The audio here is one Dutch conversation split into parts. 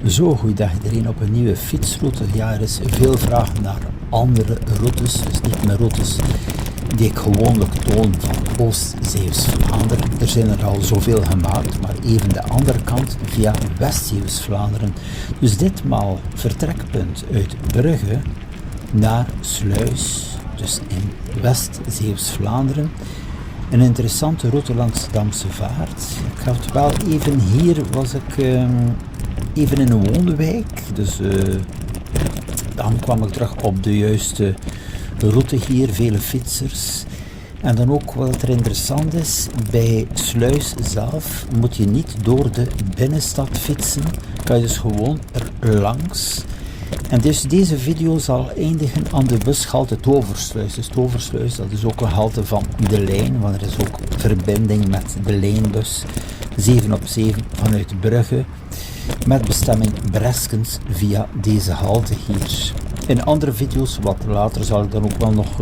Zo, goeiedag iedereen op een nieuwe fietsroute. Ja, er is veel vraag naar andere routes, dus niet meer routes die ik gewoonlijk toon van Oost-Zeeuws-Vlaanderen. Er zijn er al zoveel gemaakt, maar even de andere kant via West-Zeeuws-Vlaanderen. Dus ditmaal vertrekpunt uit Brugge naar Sluis, dus in West-Zeeuws-Vlaanderen. Een interessante route langs Damse Vaart. Ik had wel even hier, was ik even in een woonwijk, dus dan kwam ik terug op de juiste route hier, vele fietsers. En dan ook wat er interessant is, bij Sluis zelf moet je niet door de binnenstad fietsen, kan je dus gewoon er langs. En dus deze video zal eindigen aan de bushalte Toversluis. Dus Toversluis, dat is ook een halte van de lijn, want er is ook verbinding met de lijnbus 7 vanuit Brugge, met bestemming Breskens via deze halte hier. In andere video's, wat later, zal ik dan ook wel nog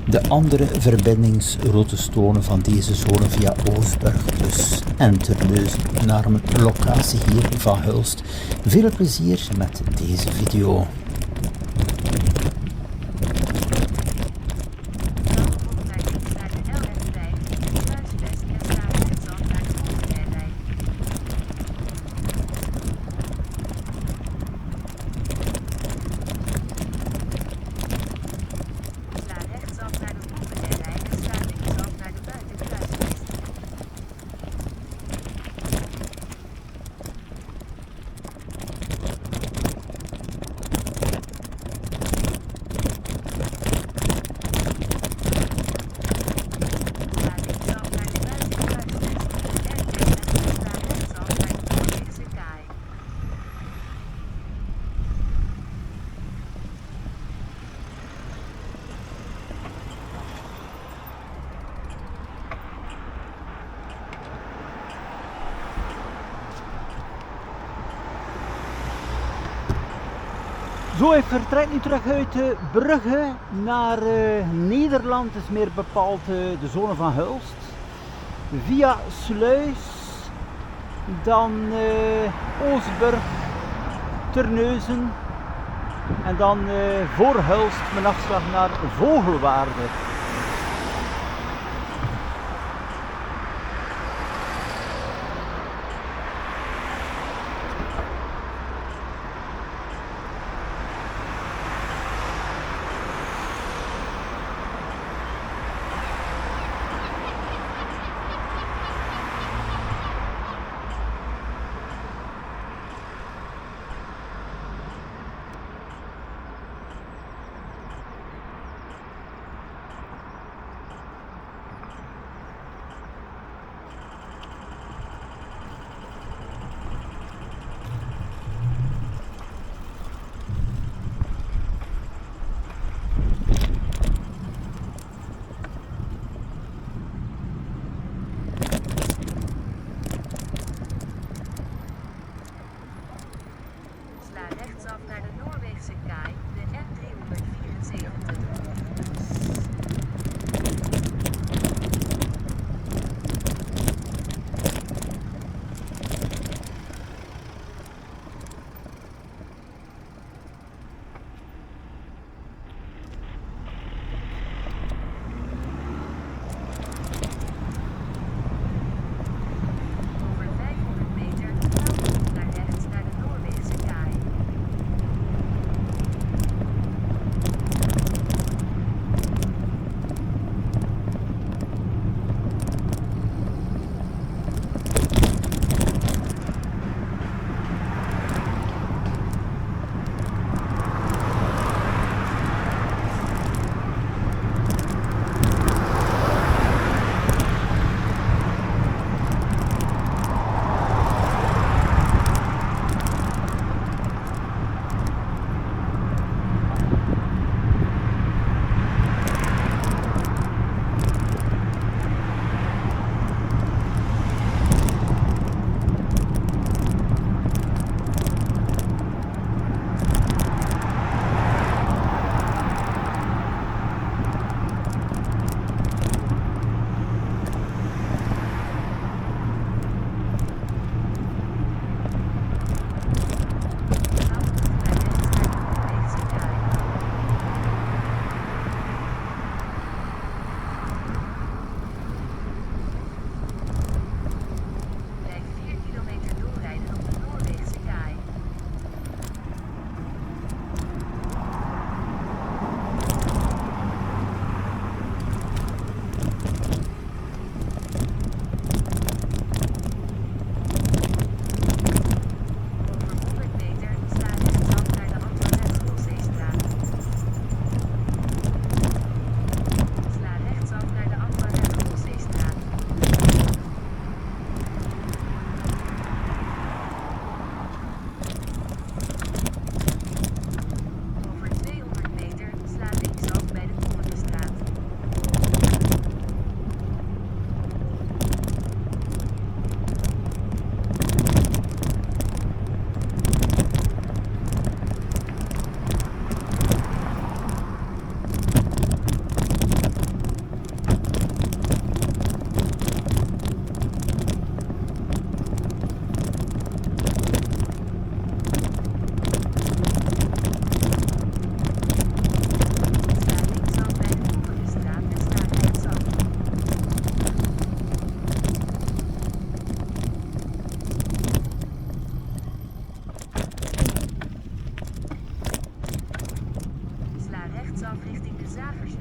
de andere verbindingsroutes tonen van deze zone via Oostburg dus en Terneuzen naar mijn locatie hier van Hulst. Veel plezier met deze video. Zo, ik vertrek nu terug uit Brugge naar Nederland, is meer bepaald de zone van Hulst. Via Sluis, dan Oostburg, Terneuzen en dan voor Hulst mijn afslag naar Vogelwaarde.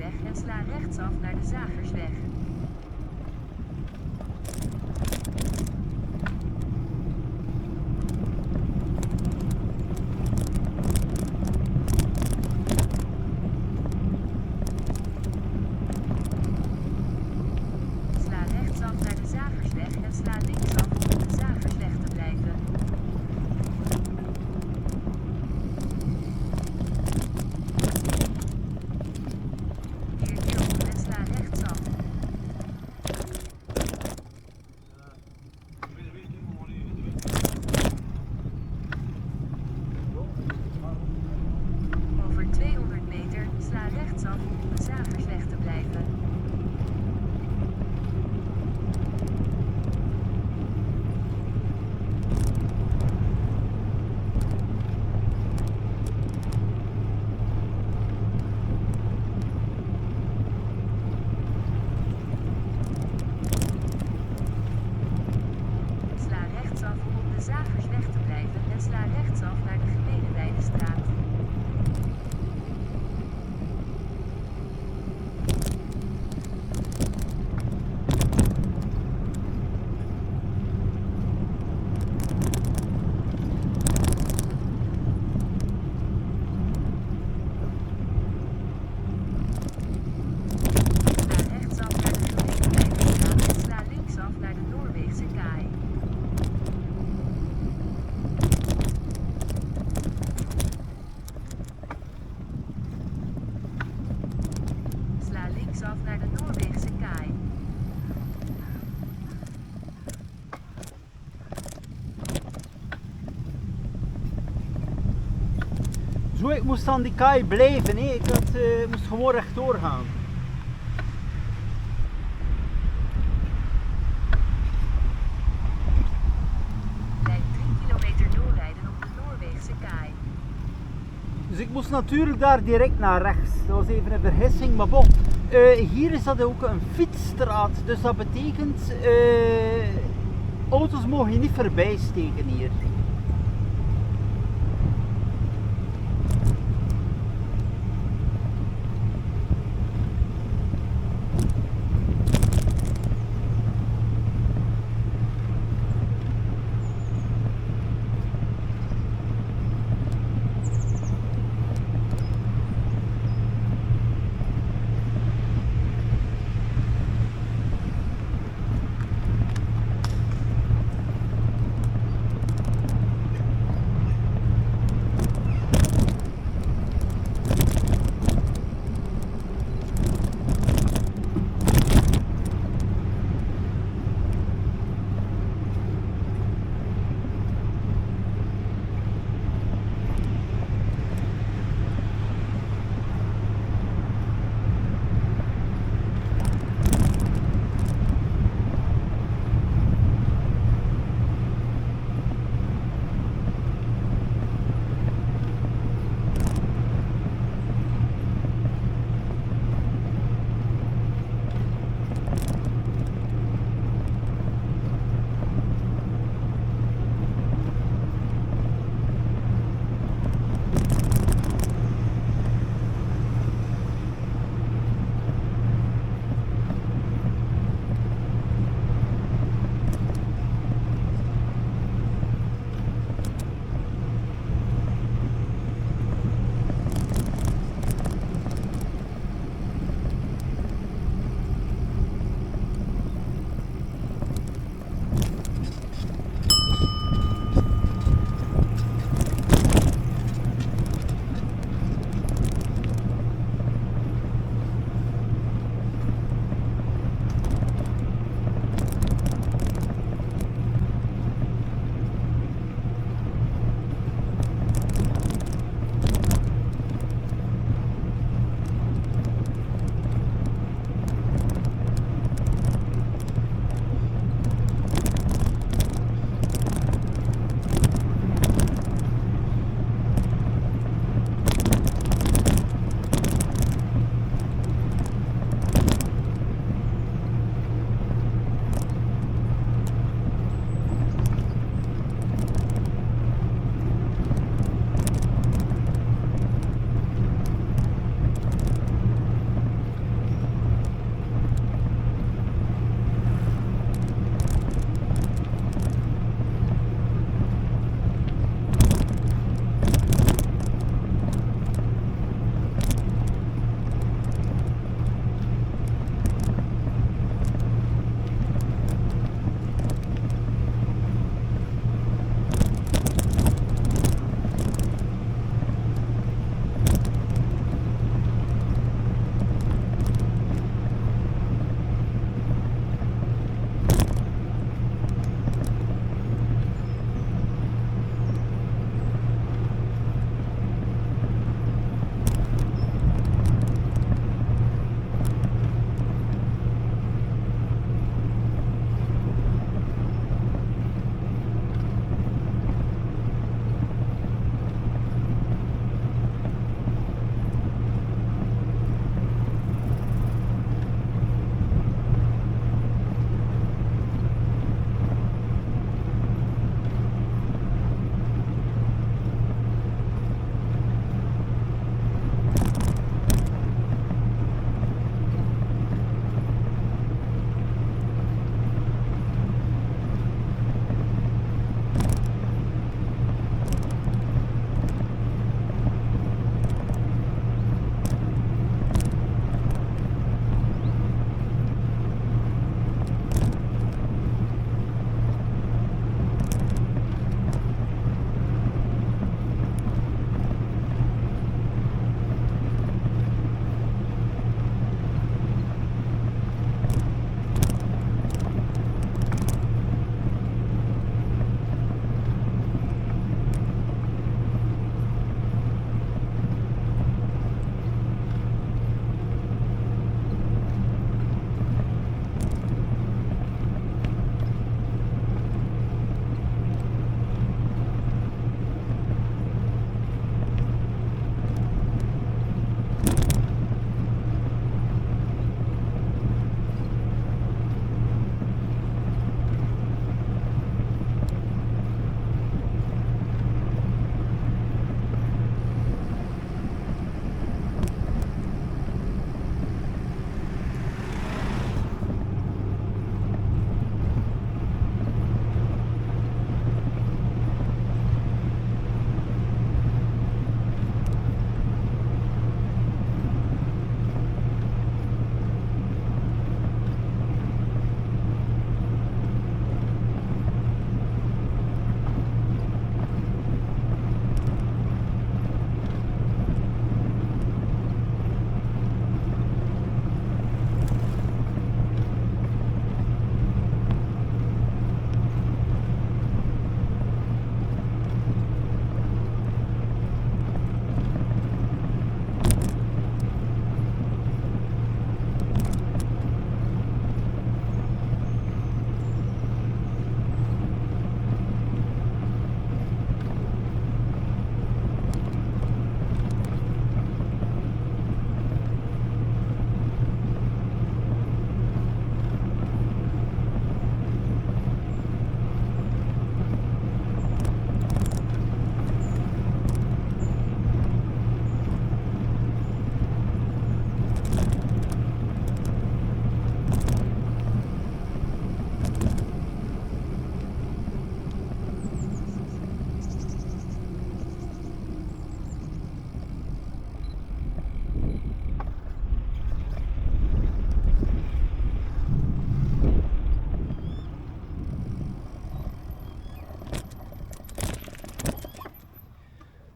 Zagersweg en sla rechtsaf naar de Zagersweg. Sla rechtsaf naar de Zagersweg en sla linksaf om op de Zagersweg te blijven. Keer hierom en sla rechtsaf. Over 200 meter sla rechtsaf om op de Zagersweg te blijven. Sla rechtsaf om op de Zagersweg te blijven en sla rechtsaf naar de Gemeeneweidestraat. Sla rechtsaf naar de Gemeeneweidestraat en sla linksaf naar de Noorweegse kaai. Sla linksaf naar de Noorweegse kaai. Zo, ik moest aan die kaai blijven, hè. Ik moest gewoon rechtdoor gaan. Blijf 3 kilometer doorrijden op de Noorweegse kaai. Dus ik moest natuurlijk daar direct naar rechts. Dat was even een vergissing, maar bon. Hier is dat ook een fietsstraat, dus dat betekent auto's mogen je niet voorbij steken hier.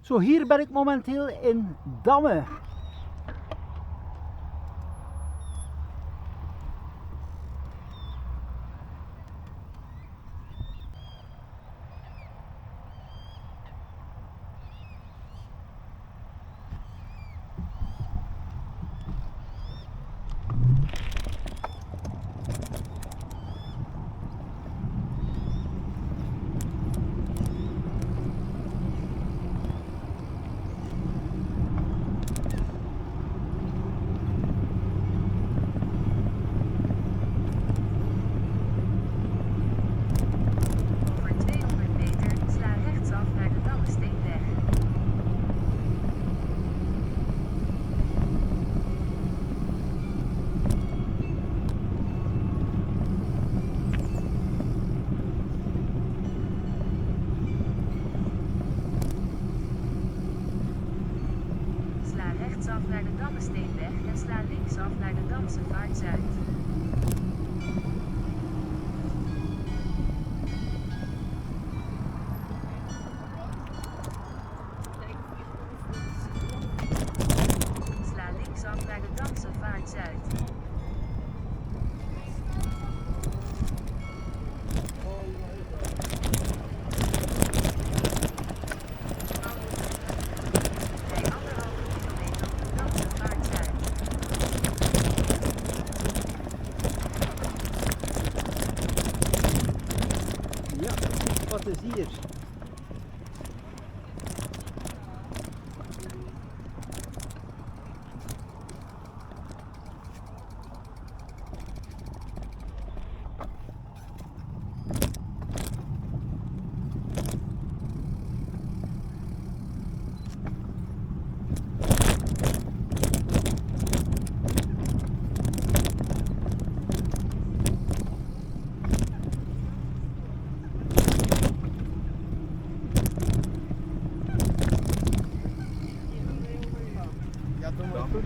Zo, hier ben ik momenteel in Damme. Over 200 meter sla rechtsaf naar de Dammesteenweg. Sla rechtsaf naar de Dammesteenweg en sla linksaf naar de Damse Vaart Zuid. Sla linksaf naar de Damse Vaart Zuid. Rij 1,5 kilometer op de Damse Vaart Zuid. Ja, wat is hier? Ja, doe maar goed.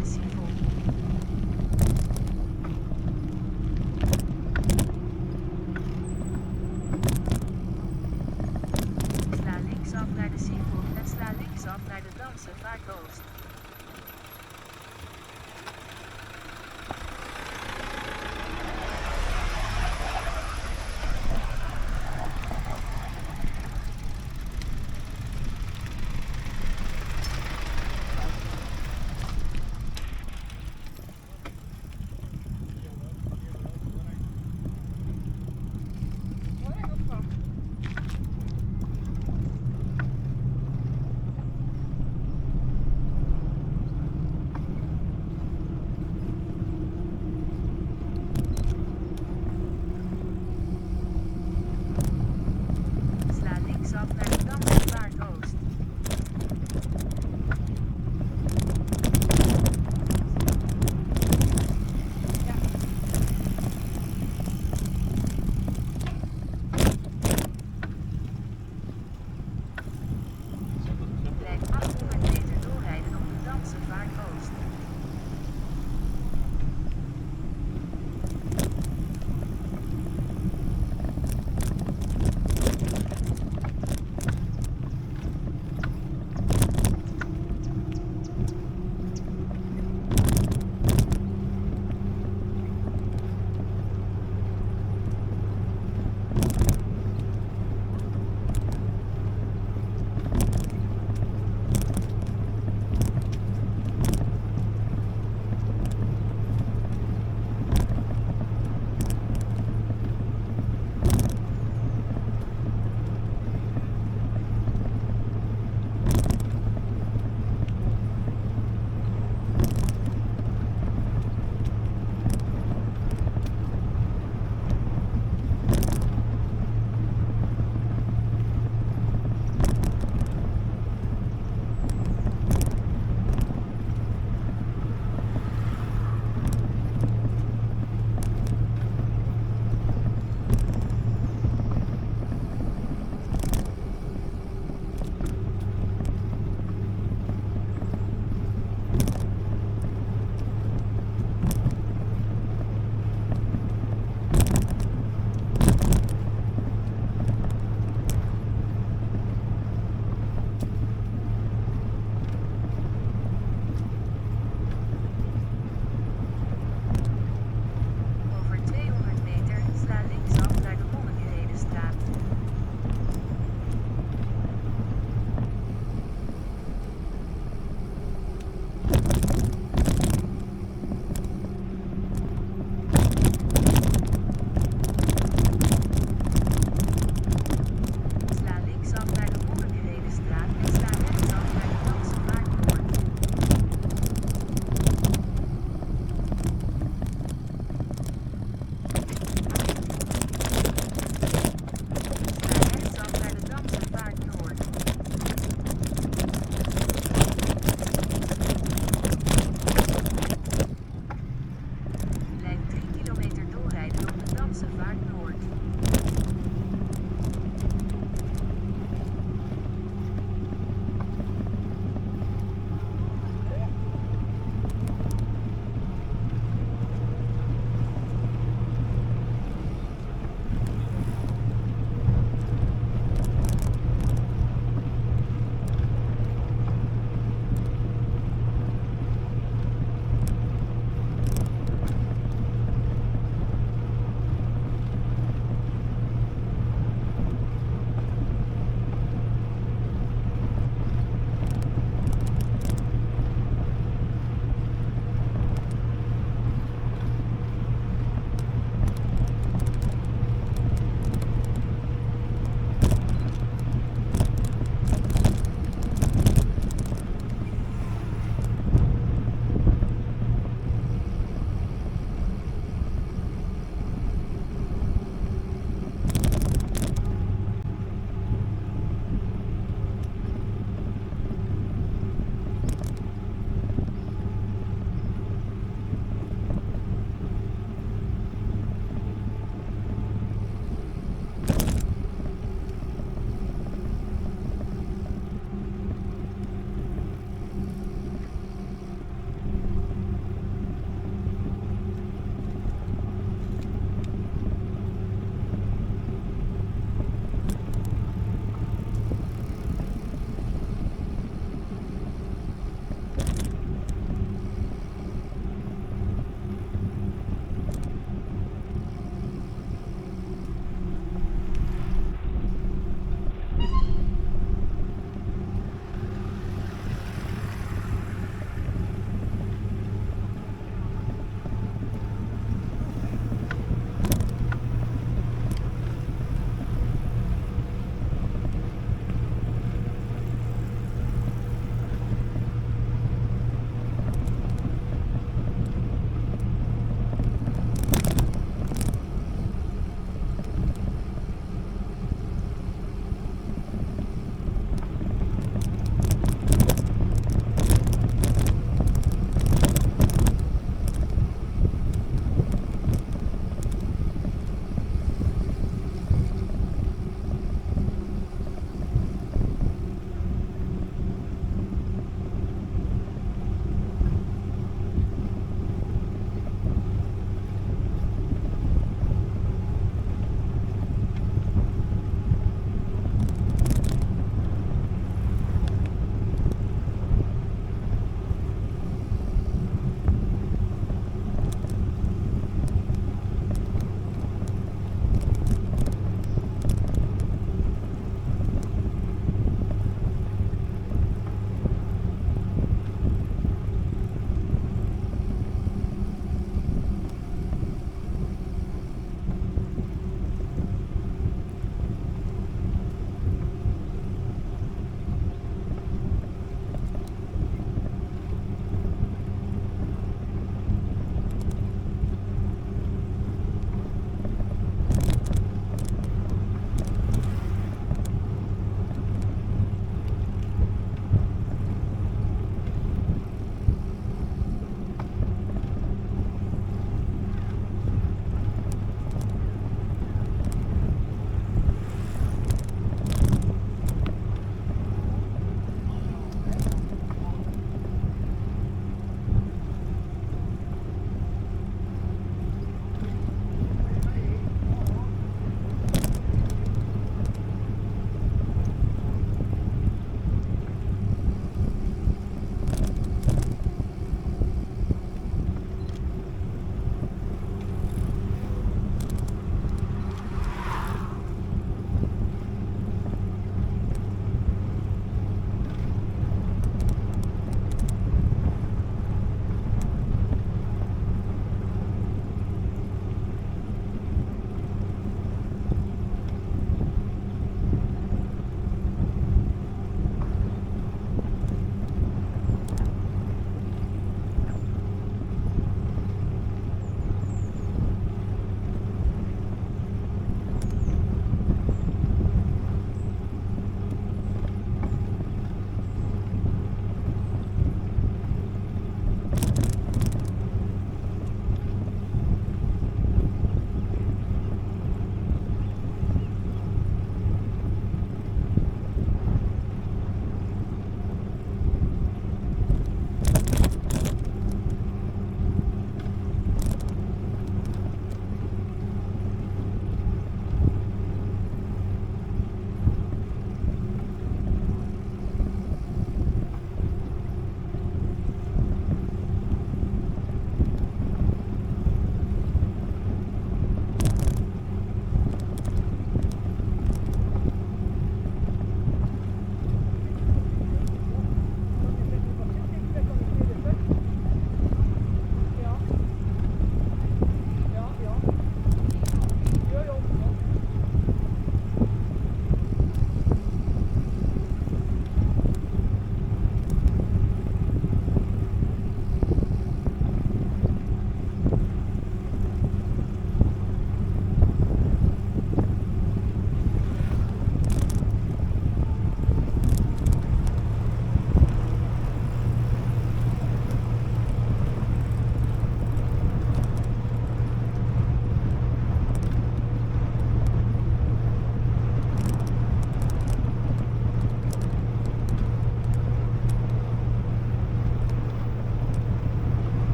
de Sivol. Sla linksaf naar de Sivol en sla linksaf naar de Damse Vaart-Oost.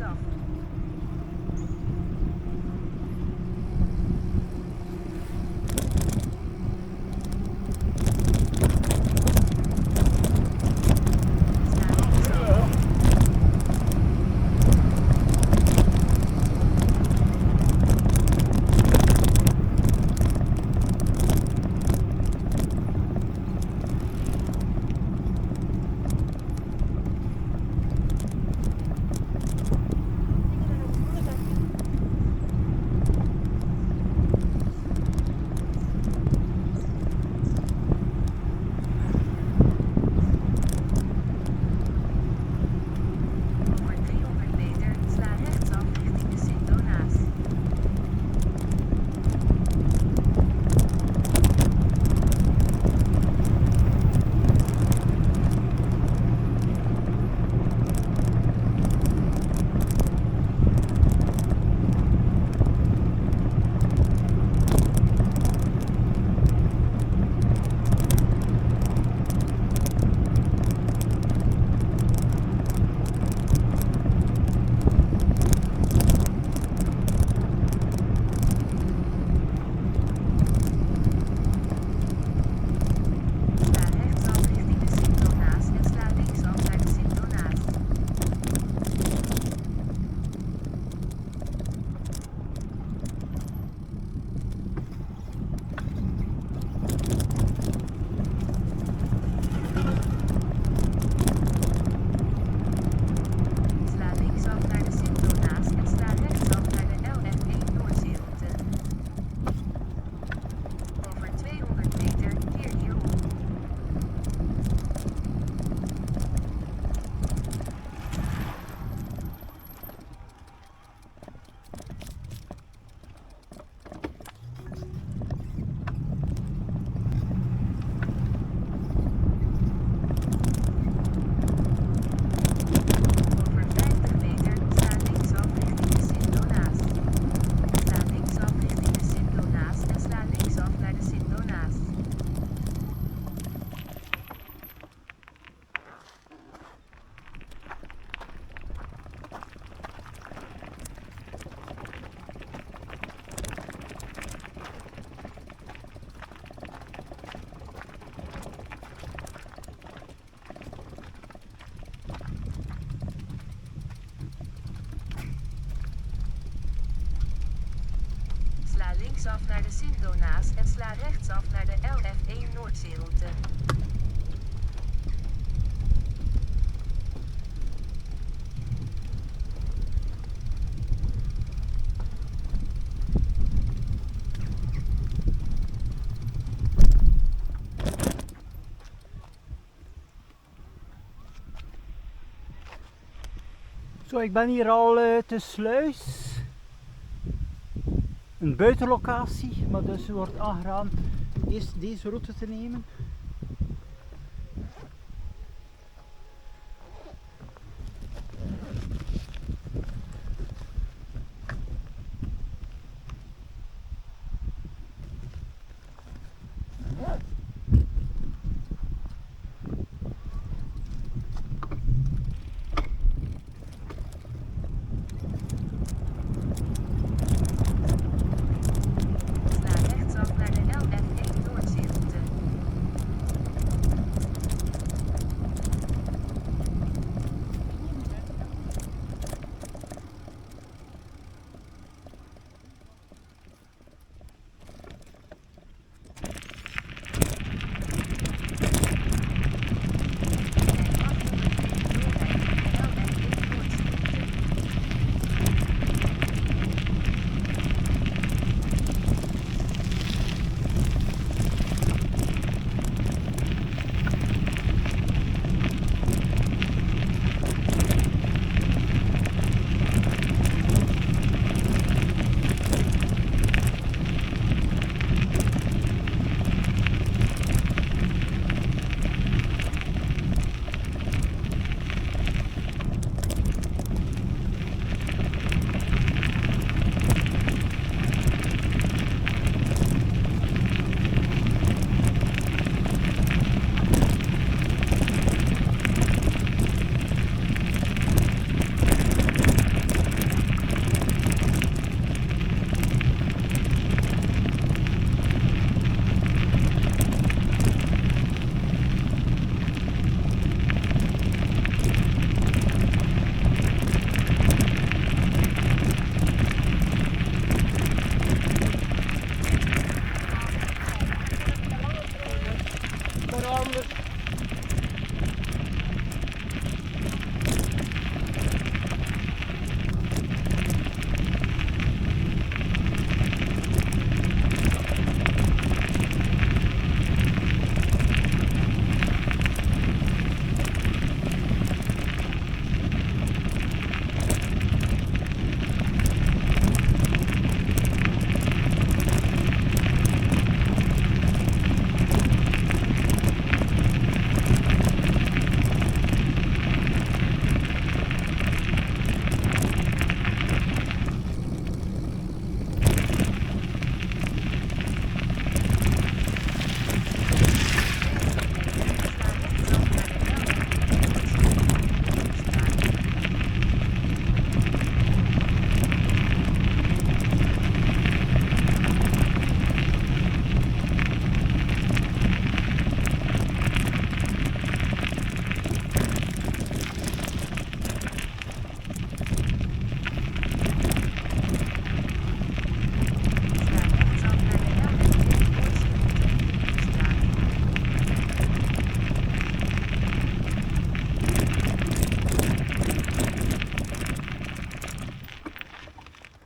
linksaf. Sla linksaf. Over 300 meter sla rechtsaf richting de Sint-Donaas. Sla rechtsaf richting de Sint-Donaas en sla linksaf naar de Sint-Donaas. Sla linksaf naar de Sint-Donaas en sla rechtsaf naar de LF1 Noordzeeroute. Over 200 meter keer hierom. Over 50 meter sla linksaf richting de Sint-Donaas. Sla linksaf richting de Sint-Donaas en sla linksaf naar de Sint-Donaas. Sla linksaf naar de Sint-Donaas en sla rechtsaf naar de LF1 Noordzeeroute. Zo, ik ben hier al te Sluis. Een buitenlocatie, maar dus wordt aangeraden eerst deze route te nemen. Sla rechtsaf naar de LF1 Noordzeeroute.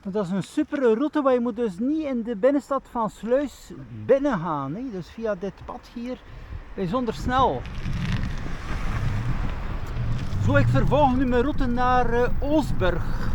Dat is een super route, maar je moet dus niet in de binnenstad van Sluis binnen gaan. Hè? Dus via dit pad hier, bijzonder snel. Zo, ik vervolg nu mijn route naar Oostburg.